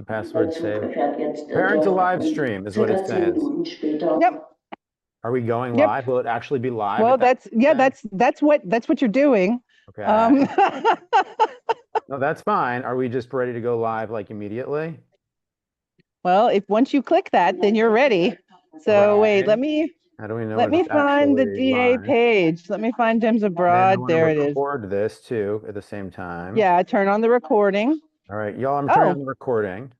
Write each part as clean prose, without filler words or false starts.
Password safe. Preparing to live stream is what it says. Yep. Are we going Yep. live? Will it actually be live? Well, that's what you're doing. Okay. No, that's fine. Are we just ready to go live like immediately? Well, if once you click that, then you're ready. So wait, Right. How do we know let me it's find the actually DA live? page. Let me find Gems And I Abroad. want to There it is. record this too at the same time. Yeah, turn on the recording. All right, y'all, I'm turning on Oh, the recording.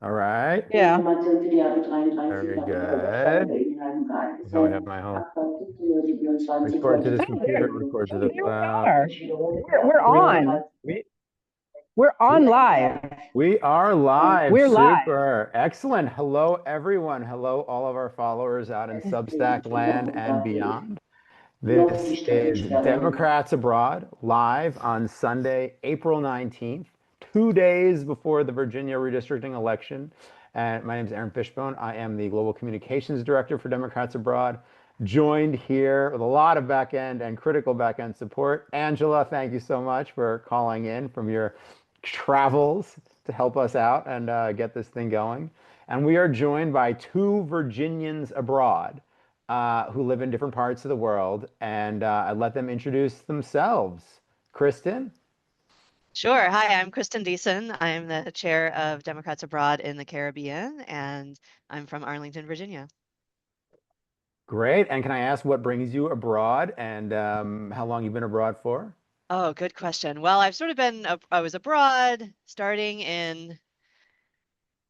All right. yeah. Very good. Now I have my home. Record to this computer, record to the There we cloud. are. We're on. We, We're on live. we are live. We're live. Super. Excellent. Hello, everyone. Hello, all of our followers out in Substack land and beyond. This is Democrats Abroad, live on Sunday, April 19th, 2 days before the Virginia redistricting election. And my name is Aaron Fishbone. I am the Global Communications Director for Democrats Abroad, joined here with a lot of back-end and critical back-end support. Angela, thank you so much for calling in from your travels to help us out and get this thing going. And we are joined by two Virginians abroad who live in different parts of the world, and I let them introduce themselves. Kristen? Sure. Hi, I'm Kristen Deason. I'm the chair of Democrats Abroad in the Caribbean, and I'm from Arlington, Virginia. Great. And can I ask what brings you abroad and how long you've been abroad for? Oh, good question. Well, I've sort of been, I was abroad starting in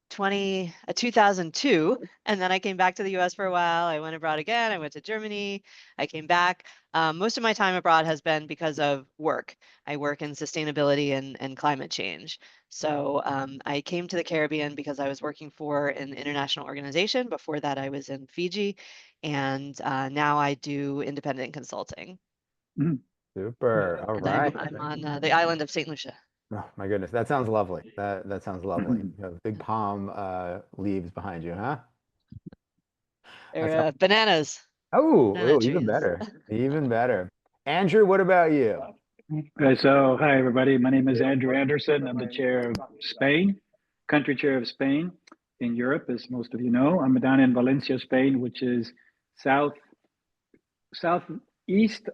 2002, and then I came back to the US for a while. I went abroad again. I went to Germany. I came back. Most of my time abroad has been because of work. I work in sustainability and climate change. So I came to the Caribbean because I was working for an international organization. Before that, I was in Fiji, and now I do independent consulting. Super. All And right. I'm on the island of St. Lucia. Oh my goodness, that sounds lovely. That sounds lovely. You have big palm leaves behind you, huh? They're bananas. Banana Oh, even trees. better. Even better. Andrew, what about you? So, hi everybody. My name is Andrew Anderson. I'm the chair of Spain, country chair of Spain in Europe, as most of you know. I'm down in Valencia, Spain, which is southeast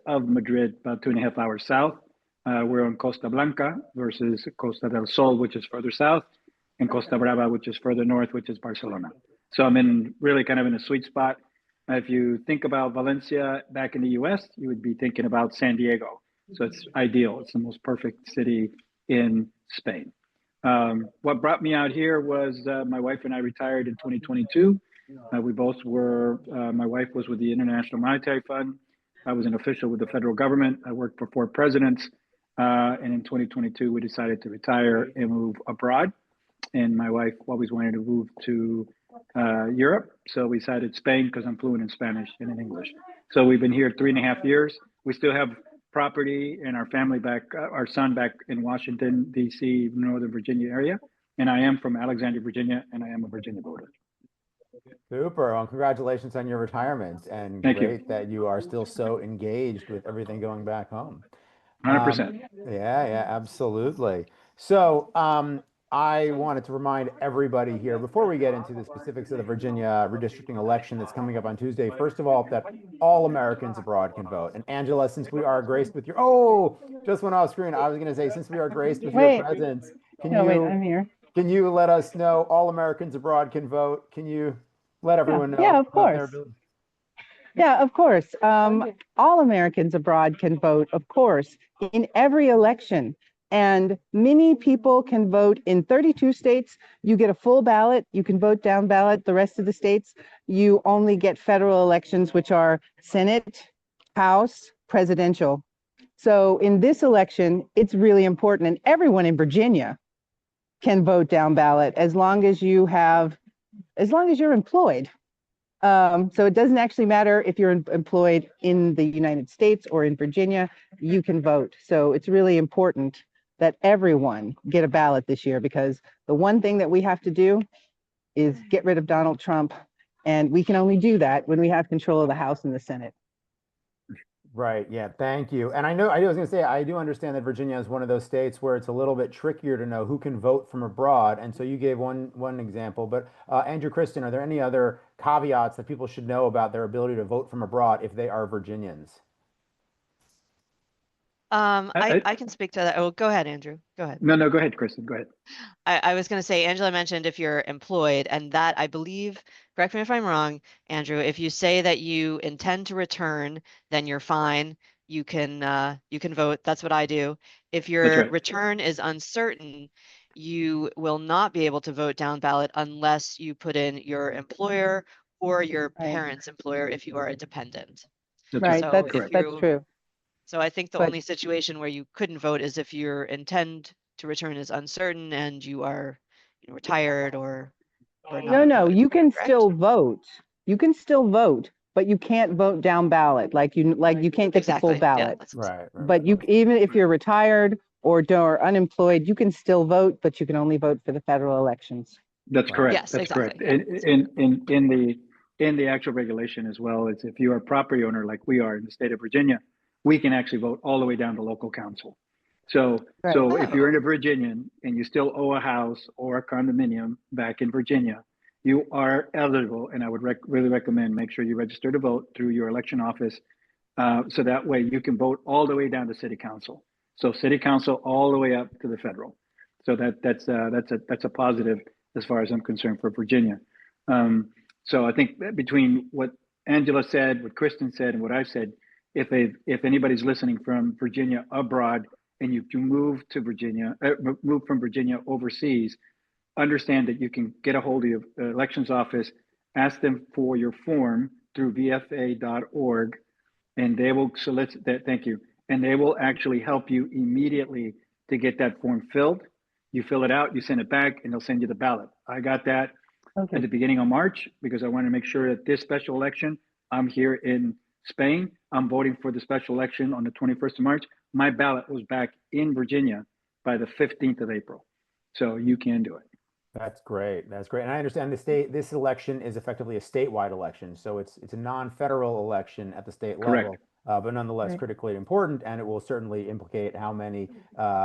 of Madrid, about 2.5 hours south. We're on Costa Blanca versus Costa del Sol, which is further south, and Costa Brava, which is further north, which is Barcelona. So I'm in really kind of in a sweet spot. If you think about Valencia back in the US, you would be thinking about San Diego. So it's ideal. It's the most perfect city in Spain. What brought me out here was my wife and I retired in 2022. We both were, my wife was with the International Monetary Fund. I was an official with the federal government. I worked for 4 presidents. And in 2022, we decided to retire and move abroad. And my wife always wanted to move to Europe. So we decided Spain because I'm fluent in Spanish and in English. So we've been here 3.5 years. We still have property and our family back, our son back in Washington, D.C., Northern Virginia area. And I am from Alexandria, Virginia, and I am a Virginia voter. Super. Well, congratulations on your retirement, and Thank you. great that you are still so engaged with everything going back home. 100%. Yeah, absolutely. So, I wanted to remind everybody here before we get into the specifics of the Virginia redistricting election that's coming up on Tuesday, first of all, that all Americans abroad can vote. And Angela, since we are graced with your, just went off screen. I was going to say, since we are graced with your presence, wait, I'm here. can you let us know all Americans abroad can vote? Can you let everyone know? Yeah, of about their course. ability? Yeah, of course. All Americans abroad can vote, of course, in every election. And many people can vote in 32 states. You get a full ballot. You can vote down ballot. The rest of the states, you only get federal elections, which are Senate, House, presidential. So in this election, it's really important. And everyone in Virginia can vote down ballot as long as you're employed. So it doesn't actually matter if you're employed in the United States or in Virginia, you can vote. So it's really important that everyone get a ballot this year, because the one thing that we have to do is get rid of Donald Trump. And we can only do that when we have control of the House and the Senate. Right. Yeah. Thank you. And I was going to say, I do understand that Virginia is one of those states where it's a little bit trickier to know who can vote from abroad. And so you gave one example, but Andrew, Kristen, are there any other caveats that people should know about their ability to vote from abroad if they are Virginians? I can speak to that. Oh, go ahead, Andrew. Go ahead. No, go ahead, Kristen. Go ahead. I was going to say, Angela mentioned if you're employed, and that I believe, correct me if I'm wrong, Andrew, if you say that you intend to return, then you're fine. You can vote. That's what I do. If That's your right. return is uncertain, you will not be able to vote down ballot unless you put in your employer or your Right. parent's employer if you are a dependent. That's right. Right. So That's if Correct. that's you true. so I think the But only situation where you couldn't vote is if your intent to return is uncertain and you are, retired or not no, employed. you can Correct? still vote. You can still vote, but you can't vote down ballot. Like you can't get the full Exactly. Yeah, ballot. that's But you, even if you're retired or unemployed, you can still vote, but you can only vote for the federal elections. That's Right. correct. yes, That's correct. exactly. Yeah. In the actual regulation as well, it's if you are a property owner like we are in the state of Virginia, we can actually vote all the way down to local council. So Right. so if you're Oh, in a Virginian and you still owe a house or a condominium back in Virginia, you are eligible, and I would really recommend make sure you register to vote through your election office, so that way you can vote all the way down to city council. So city council all the way up to the federal. So that's a positive as far as I'm concerned for Virginia. So I think that between what Angela said, what Kristen said, and what I've said, if anybody's listening from Virginia abroad and you move to Virginia, move from Virginia overseas, understand that you can get a hold of the elections office, ask them for your form through vfa.org, and they will solicit that. Thank you. And they will actually help you immediately to get that form filled. You fill it out, you send it back, and they'll send you the ballot. I got that at Okay. the beginning of March because I wanted to make sure that this special election, I'm here in Spain. I'm voting for the special election on the 21st of March. My ballot was back in Virginia by the 15th of April. So you can do it. That's great. That's great. And I understand this election is effectively a statewide election. So it's a non-federal election at the state Correct. level, but nonetheless Right. critically important. And it will certainly implicate how many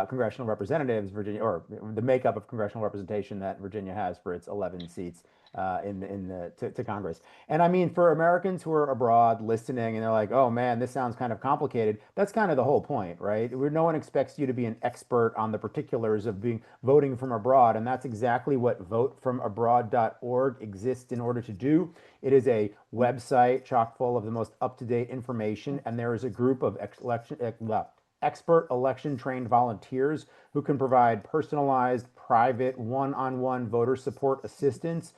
congressional representatives Virginia, or the makeup of congressional representation that Virginia has for its 11 seats to Congress. And I mean, for Americans who are abroad listening and they're like, oh man, this sounds kind of complicated. That's kind of the whole point, right? Where no one expects you to be an expert on the particulars of voting from abroad. And that's exactly what votefromabroad.org exists in order to do. It is a website chock full of the most up-to-date information. And there is a group of expert election trained volunteers who can provide personalized, private, one-on-one voter support assistance.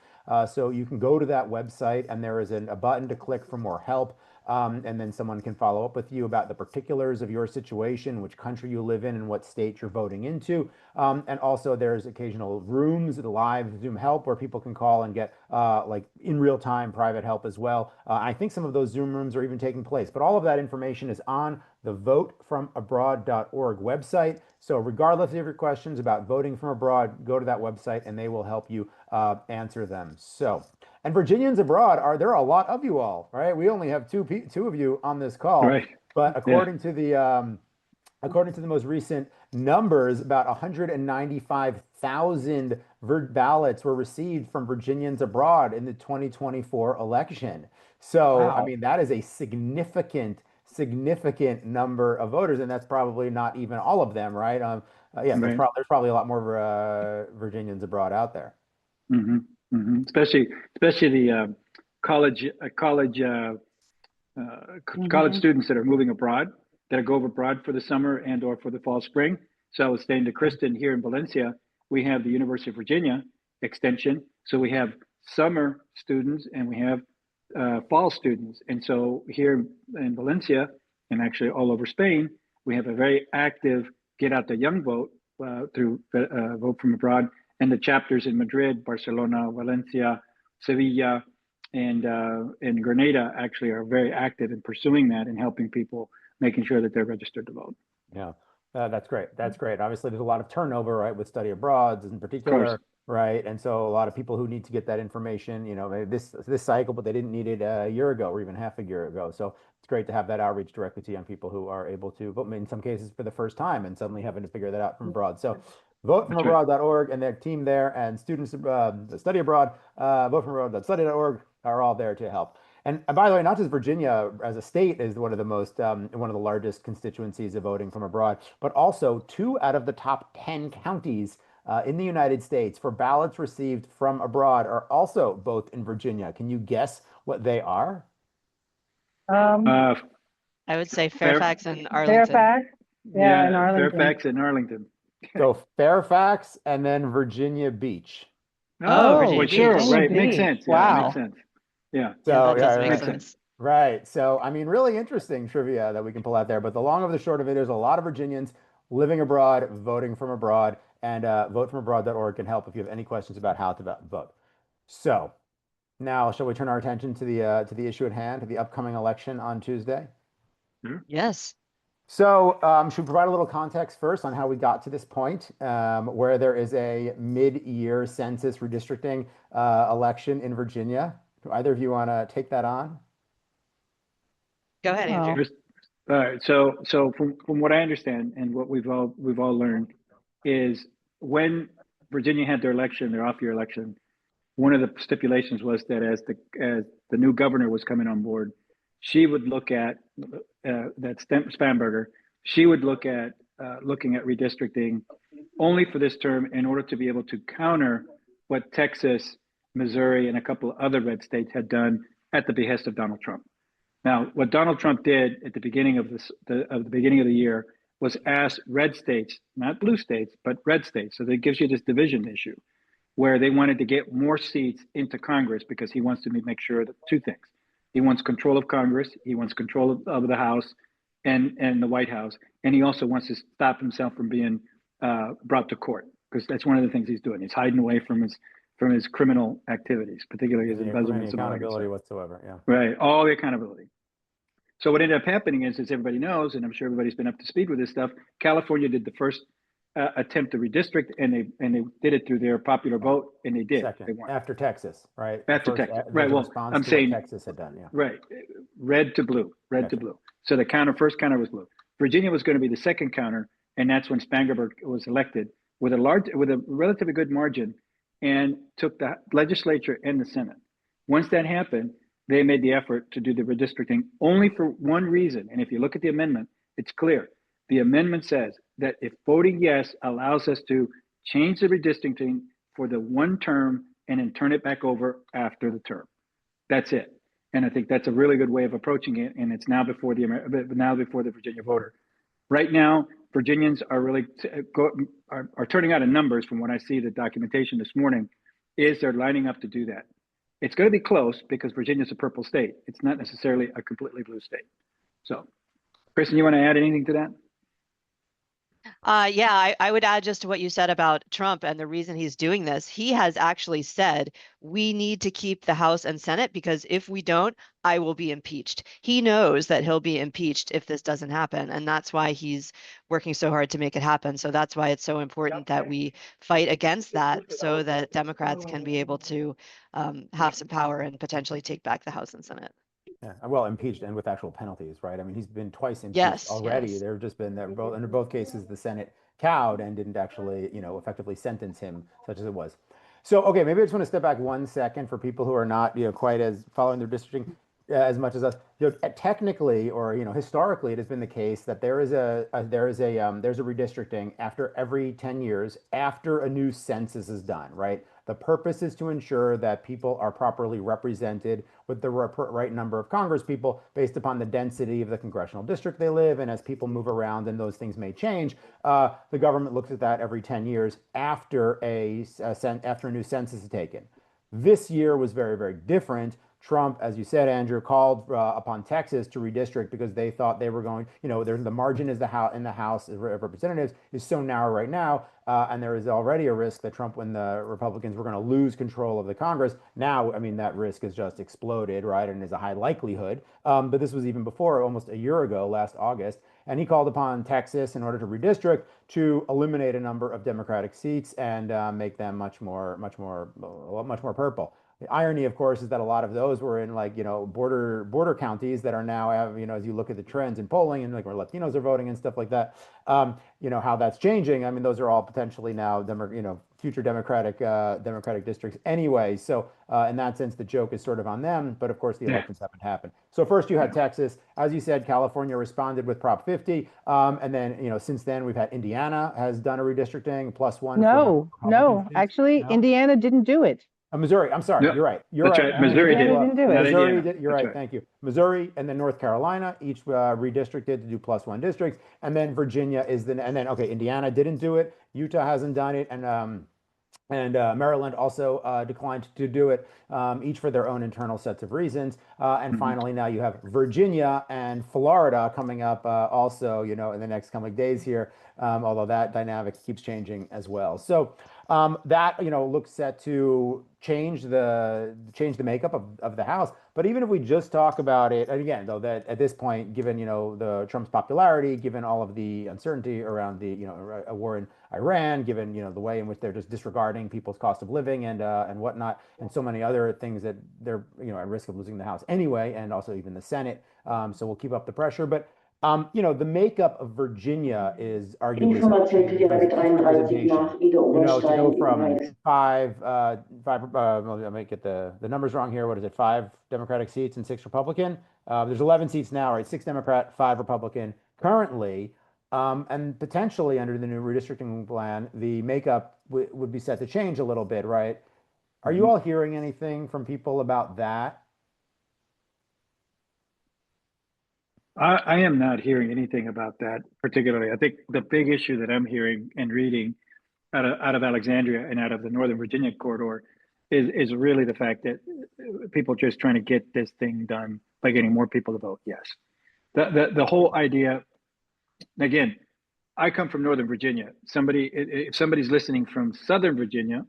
So you can go to that website and there is a button to click for more help. And then someone can follow up with you about the particulars of your situation, which country you live in, and what state you're voting into. And also, there's occasional rooms, live Zoom help, where people can call and get like in real time private help as well. I think some of those Zoom rooms are even taking place. But all of that information is on the votefromabroad.org website. So, regardless of your questions about voting from abroad, go to that website and they will help you answer them. So, and Virginians abroad there are a lot of you all, right? We only have two of you on this call, Right. but Yeah. according to the most recent numbers, about 195,000 ballots were received from Virginians abroad in the 2024 election. So, I Wow. mean, that is a significant number of voters, and that's probably not even all of them, right? Yeah, Right. there's probably a lot more Virginians abroad out there. Mm-hmm. Mm-hmm. Especially the college Mhm. students that are moving abroad, that go abroad for the summer and or for the fall spring. So I was saying to Kristen, here in Valencia, we have the University of Virginia extension. So we have summer students and we have fall students. And so here in Valencia, and actually all over Spain, we have a very active Get Out the Young Vote through Vote from Abroad, and the chapters in Madrid, Barcelona, Valencia, Sevilla, and Grenada actually are very active in pursuing that and helping people, making sure that they're registered to vote. Yeah. That's great. That's great. Obviously, there's a lot of turnover, right, with study abroads in Of course. particular, right? And so a lot of people who need to get that information, maybe this cycle, but they didn't need it a year ago or even half a year ago. So it's great to have that outreach directly to young people who are able to vote in some cases for the first time and suddenly having to figure that out from abroad. So That's right. votefromabroad.org and their team there and students that study abroad, votefromabroad.study.org are all there to help. And by the way, not just Virginia as a state is one of the largest constituencies of voting from abroad, but also 2 out of the top 10 counties in the United States for ballots received from abroad are also both in Virginia. Can you guess what they are? Uh, I would say Fair, Fairfax and Arlington. Fairfax, yeah, in Arlington. Fairfax and Arlington. So Fairfax and then Virginia Beach. Oh, Virginia well, sure, Beach. right. Makes Beach. sense. Yeah, Wow. makes sense. Yeah. So that does yeah, make right. sense. Right. So, I mean, really interesting trivia that we can pull out there. But the long of the short of it is a lot of Virginians living abroad, voting from abroad, and votefromabroad.org can help if you have any questions about how to vote. So now, shall we turn our attention to the issue at hand, to the upcoming election on Tuesday? Yes. So, should we provide a little context first on how we got to this point, where there is a mid-year census redistricting election in Virginia? Do either of you want to take that on? Go ahead, Andrew. All right. So from what I understand and what we've all learned is when Virginia had their election, their off-year election, one of the stipulations was that as the new governor was coming on board, she would look at Spanberger. She would look at looking at redistricting only for this term in order to be able to counter what Texas, Missouri, and a couple of other red states had done at the behest of Donald Trump. Now, what Donald Trump did at the beginning of the beginning of the year was ask red states, not blue states, but red states. So that gives you this division issue, where they wanted to get more seats into Congress because he wants to make sure that 2 things: he wants control of Congress, he wants control of the House, and the White House, and he also wants to stop himself from being brought to court, because that's one of the things he's doing. He's hiding away from his criminal activities, particularly his embezzlement. Accountability whatsoever. Yeah. Right, all the accountability. So what ended up happening is, as everybody knows, and I'm sure everybody's been up to speed with this stuff, California did the first attempt to redistrict, and they did it through their popular vote, and they did. Second, they won. after Texas, right? After Texas, right? Well, I'm saying Texas had done, yeah. Right, red to blue, to blue. So the first counter was blue. Virginia was going to be the second counter, and that's when Spanberger was elected with a relatively good margin, and took the legislature and the Senate. Once that happened, they made the effort to do the redistricting only for one reason. And if you look at the amendment, it's clear. The amendment says that if voting yes allows us to change the redistricting for the one term and then turn it back over after the term. That's it. And I think that's a really good way of approaching it. And it's now before the Virginia voter. Right now, Virginians are really are turning out in numbers. From what I see, the documentation this morning is they're lining up to do that. It's going to be close because Virginia's a purple state. It's not necessarily a completely blue state. So, Kristen, you want to add anything to that? Yeah, I would add just to what you said about Trump and the reason he's doing this. He has actually said we need to keep the House and Senate because if we don't, I will be impeached. He knows that he'll be impeached if this doesn't happen. And that's why he's working so hard to make it happen. So that's why it's so important that we fight against that so that Democrats can be able to have some power and potentially take back the House and Senate. Yeah, well, impeached and with actual penalties, right? I mean, he's been twice impeached Yes, already. yes. There have just been that under both cases, the Senate cowed and didn't actually, effectively sentence him, such as it was. So, okay, maybe I just want to step back 1 second for people who are not, quite as following their districting as much as us. Technically, or historically, it has been the case that there's a redistricting after every 10 years after a new census is done, right? The purpose is to ensure that people are properly represented with the right number of Congress people based upon the density of the congressional district they live in. As people move around and those things may change, the government looks at that every 10 years after a new census is taken. This year was very, very different. Trump, as you said, Andrew, called upon Texas to redistrict because they thought they were going, the margin is in the House of Representatives is so narrow right now. And there is already a risk that Trump, when the Republicans were going to lose control of the Congress. Now, I mean, that risk has just exploded, right? And is a high likelihood. But this was even before, almost a year ago, last August. And he called upon Texas in order to redistrict to eliminate a number of Democratic seats and make them much more purple. The irony, of course, is that a lot of those were in border counties that are now as you look at the trends in polling and like where Latinos are voting and stuff like that, how that's changing. I mean, those are all potentially now future Democratic districts anyway. So in that sense, the joke is sort of on them. But of course, the elections haven't happened. So first you had Texas, as you said, California responded with Prop 50, and then since then we've had Indiana has done a redistricting +1. No, actually, No? Indiana didn't do it. Missouri, I'm sorry, Yeah, you're right. that's right. Missouri did. Didn't do it. Missouri did. You're That's right. Thank you. Missouri and then North Carolina each redistricted to do +1 districts, and then Virginia Indiana didn't do it. Utah hasn't done it, and Maryland also declined to do it, each for their own internal sets of reasons. And finally, now you have Virginia and Florida coming up also, in the next coming days here, although that dynamic keeps changing as well. So that, looks set to change the makeup of the House. But even if we just talk about it, and again, though, that at this point, given, the Trump's popularity, given all of the uncertainty around the, a war in Iran, given, the way in which they're just disregarding people's cost of living and whatnot, and so many other things that they're, at risk of losing the House anyway, and also even the Senate. So we'll keep up the pressure. But the makeup of Virginia is arguably representation. To go from five, I might get the numbers wrong here. What is it? 5 Democratic seats and 6 Republican. There's 11 seats now, right? 6 Democrat, 5 Republican currently. And potentially under the new redistricting plan, the makeup would be set to change a little bit, right? Are you all hearing anything from people about that? I am not hearing anything about that particularly. I think the big issue that I'm hearing and reading out of Alexandria and out of the Northern Virginia corridor is really the fact that people are just trying to get this thing done by getting more people to vote yes. The whole idea, again, I come from Northern Virginia. If somebody's listening from Southern Virginia,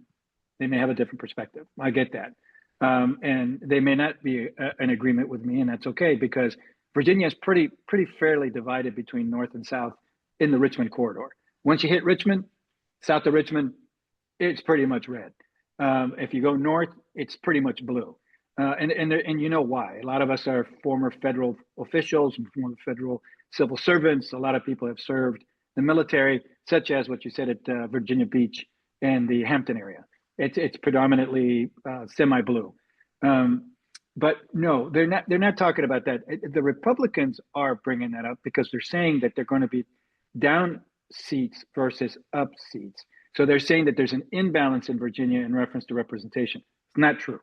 they may have a different perspective. I get that. And they may not be in agreement with me, and that's okay, because Virginia is pretty fairly divided between North and South in the Richmond corridor. Once you hit Richmond, south of Richmond, it's pretty much red. If you go north, it's pretty much blue. And you know why. A lot of us are former federal officials and former federal civil servants. A lot of people have served the military, such as what you said at Virginia Beach and the Hampton area. It's predominantly semi-blue. But no, they're not talking about that. The Republicans are bringing that up because they're saying that they're going to be down seats versus up seats. So they're saying that there's an imbalance in Virginia in reference to representation. It's not true.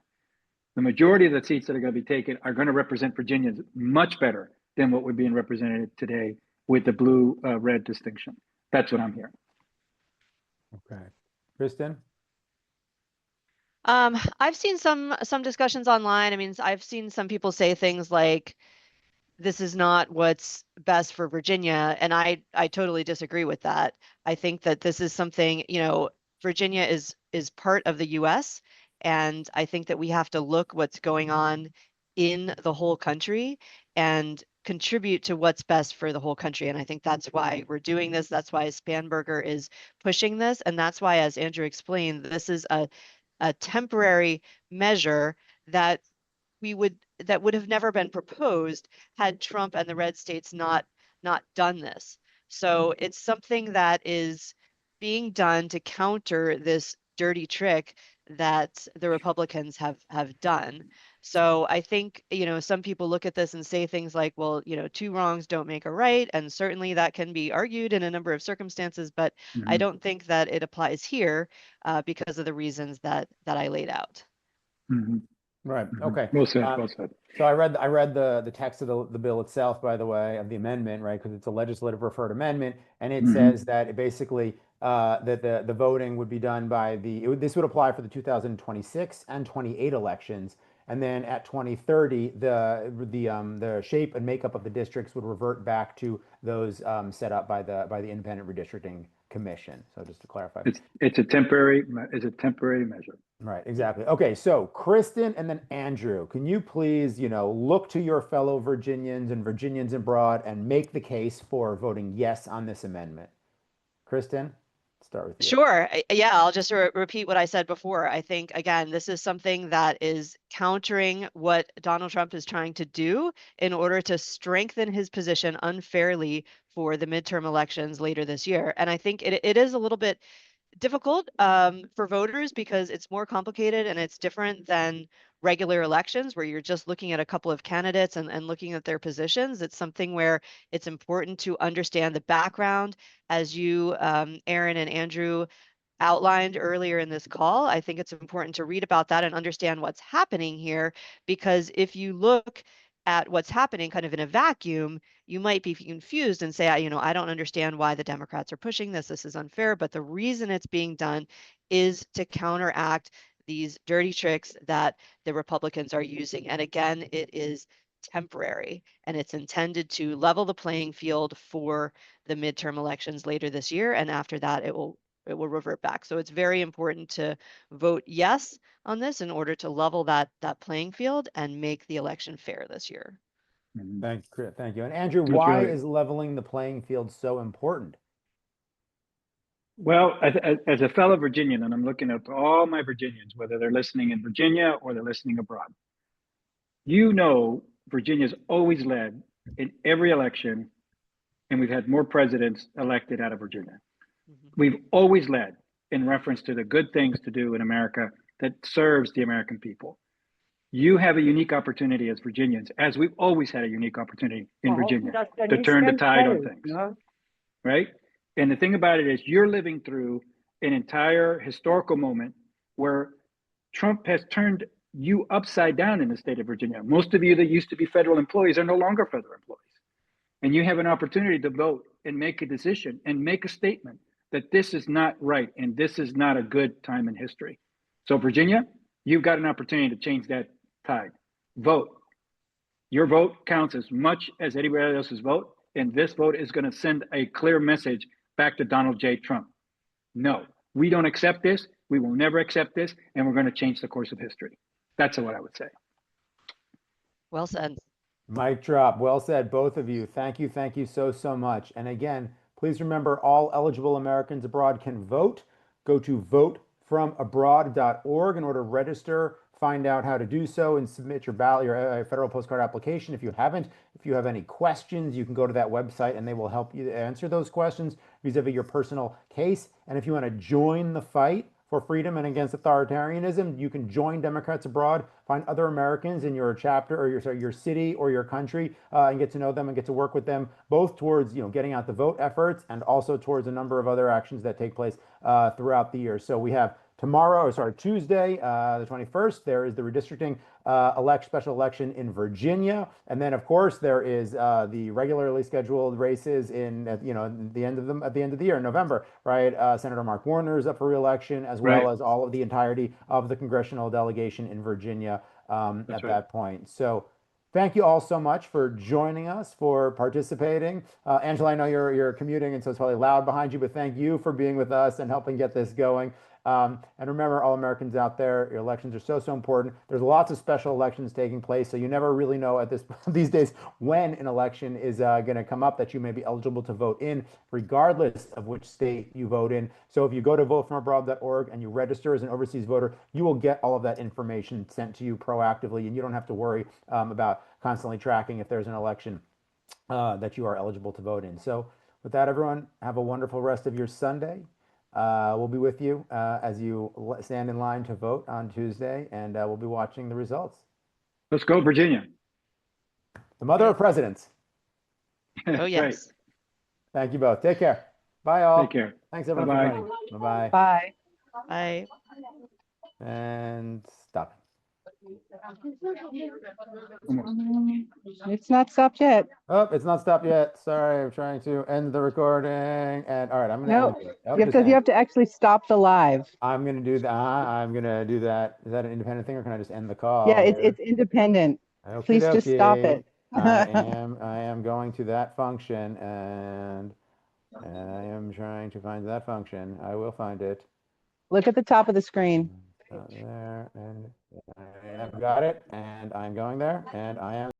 The majority of the seats that are going to be taken are going to represent Virginians much better than what we're being represented today with the blue-red distinction. That's what I'm hearing. Okay. Kristen? I've seen some discussions online. I mean, I've seen some people say things like, this is not what's best for Virginia. And I totally disagree with that. I think that this is something, Virginia is part of the US. And I think that we have to look what's going on in the whole country and contribute to what's best for the whole country. And I think that's why we're doing this. That's why Spanberger is pushing this. And that's why, as Andrew explained, this is a temporary measure that would have never been proposed had Trump and the red states not done this. So it's something that is being done to counter this dirty trick that the Republicans have done. So I think, some people look at this and say things like, well, 2 wrongs don't make a right. And certainly that can be argued in a number of circumstances, but I don't think that it applies here because of the reasons that I laid out. Right. Okay. Well said. Well said. So I read the text of the bill itself, by the way, of the amendment, right? Because it's a legislative referred amendment, and it says that it basically that the voting would be done by this would apply for the 2026 and 28 elections, And then at 2030, the shape and makeup of the districts would revert back to those set up by the Independent Redistricting Commission. So just to clarify. It's a temporary measure. Right, exactly. Okay, so Kristen and then Andrew, can you please, look to your fellow Virginians and Virginians abroad and make the case for voting yes on this amendment? Kristen, start with you. Sure. Yeah, I'll just repeat what I said before. I think, again, this is something that is countering what Donald Trump is trying to do in order to strengthen his position unfairly for the midterm elections later this year. And I think it is a little bit difficult for voters because it's more complicated and it's different than regular elections where you're just looking at a couple of candidates and looking at their positions. It's something where it's important to understand the background, as you, Aaron and Andrew, outlined earlier in this call. I think it's important to read about that and understand what's happening here, because if you look at what's happening kind of in a vacuum, you might be confused and say, I don't understand why the Democrats are pushing this. This is unfair. But the reason it's being done is to counteract these dirty tricks that the Republicans are using. And again, it is temporary and it's intended to level the playing field for the midterm elections later this year. And after that, it will revert back. So it's very important to vote yes on this in order to level that playing field and make the election fair this year. Thank you. And Andrew, why is leveling the playing field so important? Well, as a fellow Virginian, and I'm looking at all my Virginians, whether they're listening in Virginia or they're listening abroad, Virginia's always led in every election, and we've had more presidents elected out of Virginia. We've always led in reference to the good things to do in America that serves the American people. You have a unique opportunity as Virginians, as we've always had a unique opportunity in Virginia, to turn the tide on things, right? And the thing about it is you're living through an entire historical moment where Trump has turned you upside down in the state of Virginia. Most of you that used to be federal employees are no longer federal employees. And you have an opportunity to vote and make a decision and make a statement that this is not right and this is not a good time in history. So Virginia, you've got an opportunity to change that tide. Vote. Your vote counts as much as anybody else's vote, and this vote is going to send a clear message back to Donald J. Trump. No, we don't accept this. We will never accept this, and we're going to change the course of history. That's what I would say. Well said. Mic drop. Well said, both of you. Thank you so much. And again, please remember all eligible Americans abroad can vote. Go to votefromabroad.org in order to register, find out how to do so, and submit your ballot, your federal postcard application if you haven't. If you have any questions, you can go to that website and they will help you answer those questions vis-a-vis your personal case. And if you want to join the fight for freedom and against authoritarianism, you can join Democrats Abroad, find other Americans in your chapter or your city or your country, and get to know them and get to work with them, both towards getting out the vote efforts and also towards a number of other actions that take place throughout the year. So we have Tuesday, the 21st, there is the redistricting special election in Virginia, and then of course there is the regularly scheduled races at the end of the year in November, right? Senator Mark Warner is up for re-election, as well as all of the entirety of the congressional delegation in Virginia that point. So thank you all so much for joining us, for participating. Angela, I know you're commuting, and so it's probably loud behind you, but thank you for being with us and helping get this going. And remember, all Americans out there, your elections are so important. There's lots of special elections taking place, so you never really know at these days when an election is going to come up that you may be eligible to vote in, regardless of which state you vote in. So if you go to votefromabroad.org and you register as an overseas voter, you will get all of that information sent to you proactively, and you don't have to worry about constantly tracking if there's an election that you are eligible to vote in. So with that, everyone, have a wonderful rest of your Sunday. We'll be with you as you stand in line to vote on Tuesday, and we'll be watching the results. Let's go, Virginia. The mother of presidents. Oh, yes. Right. Thank you both. Take care. Bye, all. Take care. Thanks, everyone, Bye-bye. for joining. Bye-bye. Bye. Bye. And stop. It's not stopped yet. Oh, it's not stopped yet. Sorry, I'm trying to end the recording. And all right, I'm gonna No, end it. Oh, you just have end. to actually stop the live. I'm gonna do that. I'm gonna do that. Is that an independent thing, or can I just end the call? Yeah, here? it's independent. Okie Please just stop dokie. it. I am going to that function, and I am trying to find that function. I will find it. Look at the top of the screen. There, and I have got it, and I'm going there, and I am